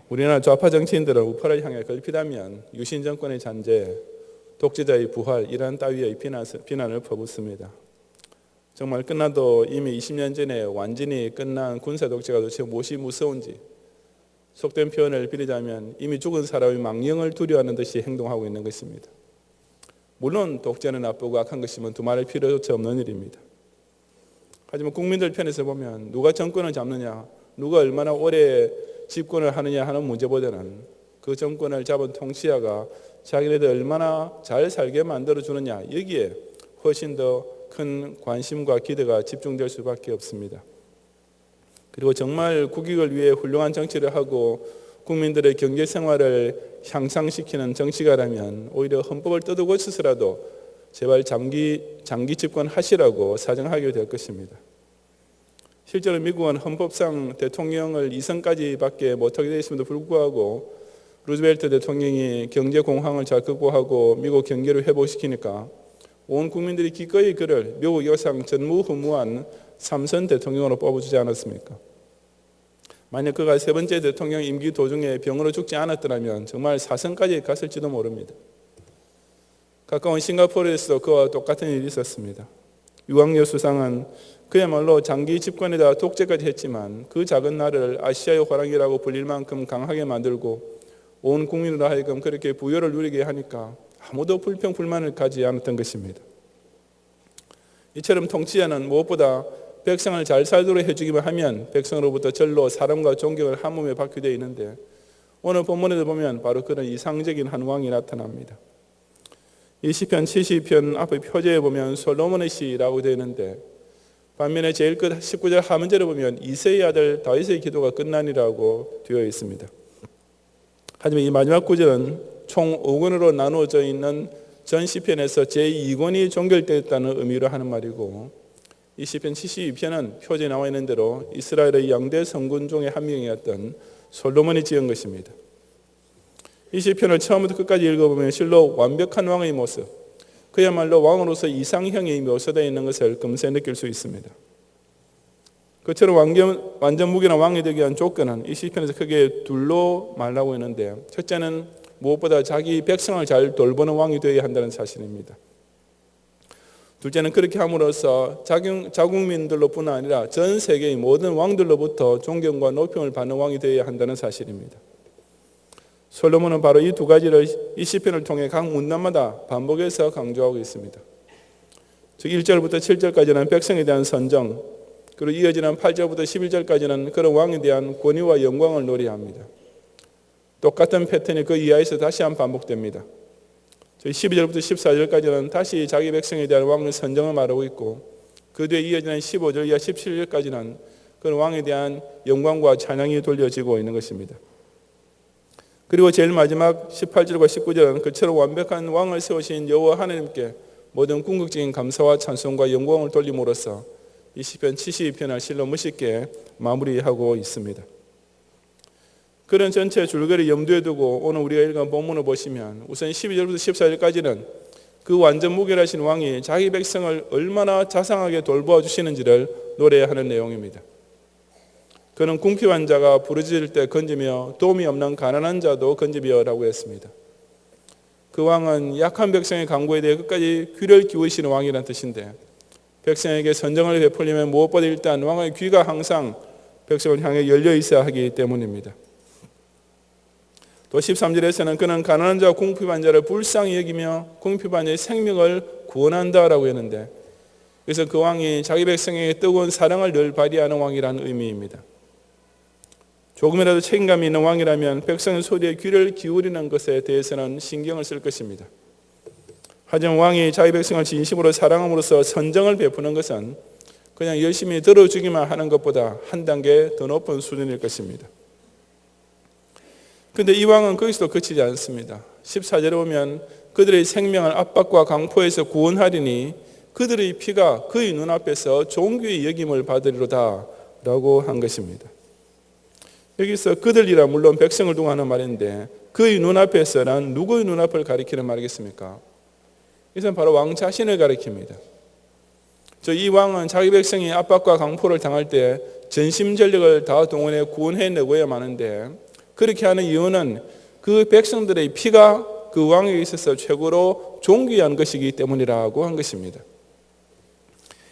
우리나라 좌파 정치인들은 우파를 향해 걸핏하면 유신 정권의 잔재, 독재자의 부활 이런 따위의 비난을 퍼붓습니다. 정말 끝나도 이미 20년 전에 완전히 끝난 군사 독재가 도대체 무엇이 무서운지, 속된 표현을 빌리자면 이미 죽은 사람의 망령을 두려워하는 듯이 행동하고 있는 것입니다. 물론 독재는 나쁘고 악한 것이면 두말할 필요조차 없는 일입니다. 하지만 국민들 편에서 보면 누가 정권을 잡느냐, 누가 얼마나 오래 집권을 하느냐 하는 문제보다는 그 정권을 잡은 통치자가 자기네들 얼마나 잘 살게 만들어주느냐, 여기에 훨씬 더 큰 관심과 기대가 집중될 수밖에 없습니다. 그리고 정말 국익을 위해 훌륭한 정치를 하고 국민들의 경제 생활을 향상시키는 정치가라면 오히려 헌법을 뜯어고쳐서라도 제발 장기 집권하시라고 사정하게 될 것입니다. 실제로 미국은 헌법상 대통령을 2선까지밖에 못하게 되어 있음에도 불구하고 루즈벨트 대통령이 경제 공황을 잘 극복하고 미국 경제를 회복시키니까 온 국민들이 기꺼이 그를 미국 역사상 전무후무한 3선 대통령으로 뽑아주지 않았습니까? 만약 그가 세 번째 대통령 임기 도중에 병으로 죽지 않았더라면 정말 4선까지 갔을지도 모릅니다. 가까운 싱가포르에서도 그와 똑같은 일이 있었습니다. 유광열 수상은 그야말로 장기 집권에다 독재까지 했지만 그 작은 나라를 아시아의 호랑이라고 불릴 만큼 강하게 만들고 온 국민으로 하여금 그렇게 부여를 누리게 하니까 아무도 불평 불만을 가지 않았던 것입니다. 이처럼 통치자는 무엇보다 백성을 잘 살도록 해주기만 하면 백성으로부터 절로 사랑과 존경을 한 몸에 받게 되어 있는데 오늘 본문에도 보면 바로 그런 이상적인 한 왕이 나타납니다. 이 시편 70편 앞의 표제에 보면 솔로몬의 시라고 되어 있는데 반면에 제일 끝 19절 하문절에 보면 이새의 아들 다윗의 기도가 끝나니라고 되어 있습니다. 하지만 이 마지막 구절은 총 5권으로 나누어져 있는 전 시편에서 제2권이 종결되었다는 의미로 하는 말이고 이 시편 72편은 표지에 나와 있는 대로 이스라엘의 양대 성군 중에 한 명이었던 솔로몬이 지은 것입니다. 이 시편을 처음부터 끝까지 읽어보면 실로 완벽한 왕의 모습, 그야말로 왕으로서 이상형이 묘사되어 있는 것을 금세 느낄 수 있습니다. 그처럼 완전 무결한 왕이 되기 위한 조건은 이 시편에서 크게 둘로 말하고 있는데 첫째는 무엇보다 자기 백성을 잘 돌보는 왕이 되어야 한다는 사실입니다. 둘째는 그렇게 함으로써 자국민들로뿐 아니라 전 세계의 모든 왕들로부터 존경과 높임을 받는 왕이 되어야 한다는 사실입니다. 솔로몬은 바로 이 두 가지를 이 시편을 통해 각 문단마다 반복해서 강조하고 있습니다. 즉 1절부터 7절까지는 백성에 대한 선정, 그리고 이어지는 8절부터 11절까지는 그런 왕에 대한 권위와 영광을 노래합니다. 똑같은 패턴이 그 이하에서 다시 한번 반복됩니다. 12절부터 14절까지는 다시 자기 백성에 대한 왕의 선정을 말하고 있고 그 뒤에 이어지는 15절 이하 17절까지는 그런 왕에 대한 영광과 찬양이 돌려지고 있는 것입니다. 그리고 제일 마지막 18절과 19절은 그처럼 완벽한 왕을 세우신 여호와 하나님께 모든 궁극적인 감사와 찬송과 영광을 돌림으로써 이 시편 72편을 실로 멋있게 마무리하고 있습니다. 그런 전체 줄거리 염두에 두고 오늘 우리가 읽은 본문을 보시면 우선 12절부터 14절까지는 그 완전 무결하신 왕이 자기 백성을 얼마나 자상하게 돌보아 주시는지를 노래하는 내용입니다. 그는 궁핍한 자가 부르짖을 때 건지며 도움이 없는 가난한 자도 건지며라고 했습니다. 그 왕은 약한 백성의 간구에 대해 끝까지 귀를 기울이시는 왕이라는 뜻인데 백성에게 선정을 베풀려면 무엇보다 일단 왕의 귀가 항상 백성을 향해 열려 있어야 하기 때문입니다. 또 13절에서는 그는 가난한 자와 궁핍한 자를 불쌍히 여기며 궁핍한 자의 생명을 구원한다라고 했는데 그래서 그 왕이 자기 백성에게 뜨거운 사랑을 늘 발휘하는 왕이라는 의미입니다. 조금이라도 책임감이 있는 왕이라면 백성의 소리에 귀를 기울이는 것에 대해서는 신경을 쓸 것입니다. 하지만 왕이 자기 백성을 진심으로 사랑함으로써 선정을 베푸는 것은 그냥 열심히 들어주기만 하는 것보다 한 단계 더 높은 수준일 것입니다. 그런데 이 왕은 거기서도 그치지 않습니다. 14절에 보면 그들의 생명을 압박과 강포에서 구원하리니 그들의 피가 그의 눈앞에서 존귀의 여김을 받으리로다 라고 한 것입니다. 여기서 그들이라 물론 백성을 두고 하는 말인데 그의 눈앞에서는 누구의 눈앞을 가리키는 말이겠습니까? 이것은 바로 왕 자신을 가리킵니다. 이 왕은 자기 백성이 압박과 강포를 당할 때 전심전력을 다 동원해 구원해내고야 마는데 그렇게 하는 이유는 그 백성들의 피가 그 왕에게 있어서 최고로 존귀한 것이기 때문이라고 한 것입니다.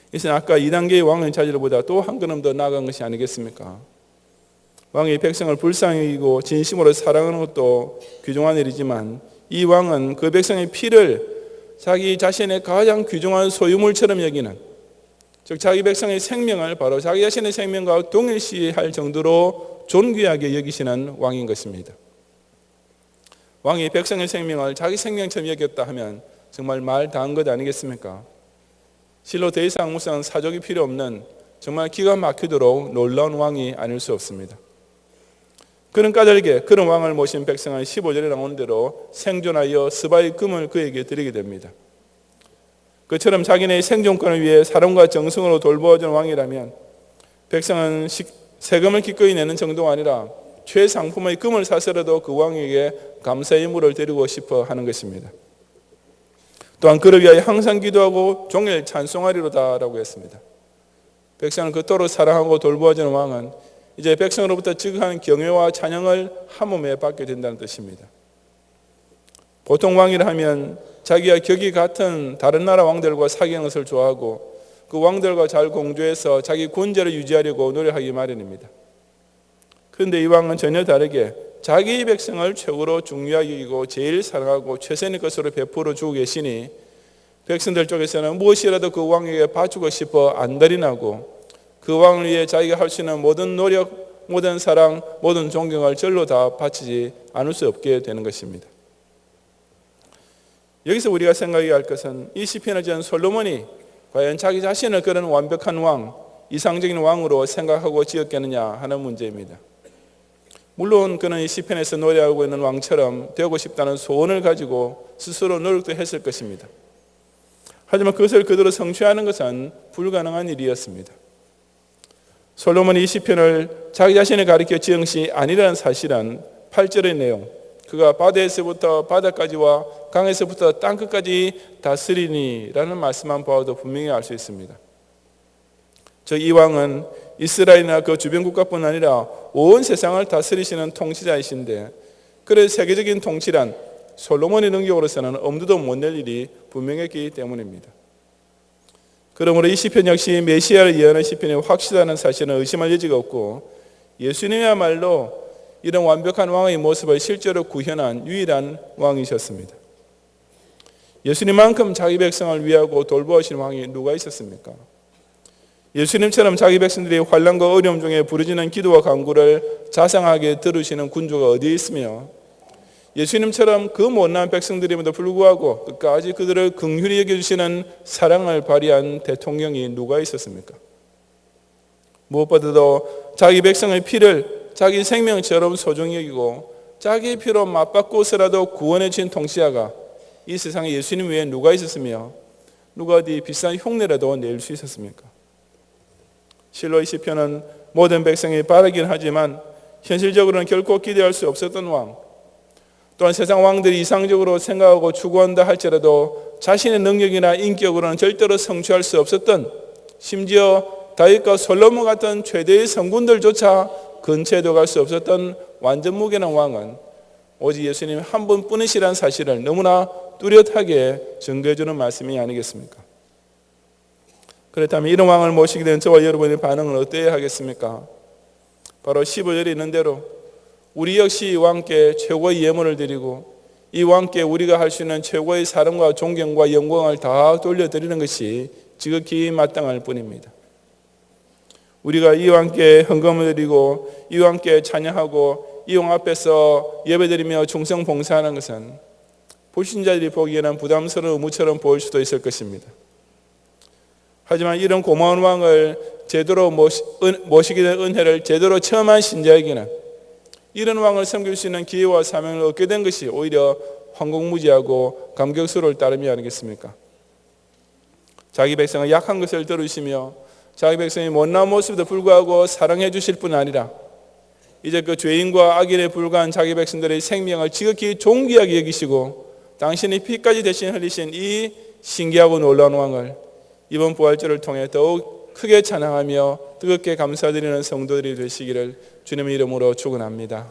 이것은 아까 2단계의 왕의 자질보다 또 한 걸음 더 나아간 것이 아니겠습니까? 왕이 백성을 불쌍히 여기고 진심으로 사랑하는 것도 귀중한 일이지만 이 왕은 그 백성의 피를 자기 자신의 가장 귀중한 소유물처럼 여기는, 즉 자기 백성의 생명을 바로 자기 자신의 생명과 동일시할 정도로 존귀하게 여기시는 왕인 것입니다. 왕이 백성의 생명을 자기 생명처럼 여겼다 하면 정말 말 다 한 것 아니겠습니까? 실로 더 이상 무슨 사족이 필요 없는 정말 기가 막히도록 놀라운 왕이 아닐 수 없습니다. 그런 까닭에 그런 왕을 모신 백성은 15절에 나오는 대로 생존하여 스바의 금을 그에게 드리게 됩니다. 그처럼 자기네 생존권을 위해 사랑과 정성으로 돌보아준 왕이라면 백성은 세금을 기꺼이 내는 정도가 아니라 최상품의 금을 사서라도 그 왕에게 감사의 물을 드리고 싶어 하는 것입니다. 또한 그를 위하여 항상 기도하고 종일 찬송하리로다라고 했습니다. 백성을 그토록 사랑하고 돌보아주는 왕은 이제 백성으로부터 지극한 경외와 찬양을 한 몸에 받게 된다는 뜻입니다. 보통 왕이라 하면 자기와 격이 같은 다른 나라 왕들과 사귀는 것을 좋아하고 그 왕들과 잘 공조해서 자기 군제를 유지하려고 노력하기 마련입니다. 그런데 이 왕은 전혀 다르게 자기 백성을 최고로 중요하게 여기고 제일 사랑하고 최선의 것으로 베풀어 주고 계시니 백성들 쪽에서는 무엇이라도 그 왕에게 바치고 싶어 안달이 나고 그 왕을 위해 자기가 할 수 있는 모든 노력, 모든 사랑, 모든 존경을 절로 다 바치지 않을 수 없게 되는 것입니다. 여기서 우리가 생각해야 할 것은 이 시편을 지은 솔로몬이 과연 자기 자신을 그런 완벽한 왕, 이상적인 왕으로 생각하고 지었겠느냐 하는 문제입니다. 물론 그는 이 시편에서 노래하고 있는 왕처럼 되고 싶다는 소원을 가지고 스스로 노력도 했을 것입니다. 하지만 그것을 그대로 성취하는 것은 불가능한 일이었습니다. 솔로몬이 이 시편을 자기 자신을 가리켜 지은 것이 아니라는 사실은 8절의 내용, 그가 바다에서부터 바다까지와 강에서부터 땅끝까지 다스리니라는 말씀만 보아도 분명히 알 수 있습니다. 즉 이 왕은 이스라엘이나 그 주변 국가뿐 아니라 온 세상을 다스리시는 통치자이신데 그런 세계적인 통치란 솔로몬의 능력으로서는 엄두도 못 낼 일이 분명했기 때문입니다. 그러므로 이 시편 역시 메시아를 예언한 시편이 확실하다는 사실은 의심할 여지가 없고 예수님이야말로 이런 완벽한 왕의 모습을 실제로 구현한 유일한 왕이셨습니다. 예수님만큼 자기 백성을 위하고 돌보시는 왕이 누가 있었습니까? 예수님처럼 자기 백성들이 환난과 어려움 중에 부르짖는 기도와 간구를 자상하게 들으시는 군주가 어디에 있으며 예수님처럼 그 못난 백성들임에도 불구하고 끝까지 그들을 긍휼히 여겨주시는 사랑을 발휘한 대통령이 누가 있었습니까? 무엇보다도 자기 백성의 피를 자기 생명처럼 소중히 여기고 자기 피로 맞바꾸어서라도 구원해 주신 통치자가 이 세상에 예수님 외에 누가 있었으며 누가 어디 비싼 흉내라도 낼 수 있었습니까? 실로 이 시편은 모든 백성이 바라긴 하지만 현실적으로는 결코 기대할 수 없었던 왕, 또한 세상 왕들이 이상적으로 생각하고 추구한다 할지라도 자신의 능력이나 인격으로는 절대로 성취할 수 없었던, 심지어 다윗과 솔로몬 같은 최대의 성군들조차 근처에도 갈 수 없었던 완전 무결한 왕은 오직 예수님 한 분뿐이시라는 사실을 너무나 뚜렷하게 증거해 주는 말씀이 아니겠습니까? 그렇다면 이런 왕을 모시게 된 저와 여러분의 반응은 어떠해야 하겠습니까? 바로 15절에 있는 대로 우리 역시 이 왕께 최고의 예물을 드리고 이 왕께 우리가 할 수 있는 최고의 사랑과 존경과 영광을 다 돌려드리는 것이 지극히 마땅할 뿐입니다. 우리가 이 왕께 헌금을 드리고 이 왕께 찬양하고 이 왕 앞에서 예배드리며 충성 봉사하는 것은 불신자들이 보기에는 부담스러운 의무처럼 보일 수도 있을 것입니다. 하지만 이런 고마운 왕을 제대로 모시게 된 은혜를 제대로 체험한 신자에게는 이런 왕을 섬길 수 있는 기회와 사명을 얻게 된 것이 오히려 황공무지하고 감격스러울 따름이 아니겠습니까? 자기 백성은 약한 것을 들으시며 자기 백성이 못난 모습에도 불구하고 사랑해 주실 뿐 아니라 이제 그 죄인과 악인에 불과한 자기 백성들의 생명을 지극히 존귀하게 여기시고 당신의 피까지 대신 흘리신 이 신기하고 놀라운 왕을 이번 부활절을 통해 더욱 크게 찬양하며 뜨겁게 감사드리는 성도들이 되시기를 주님의 이름으로 축원합니다.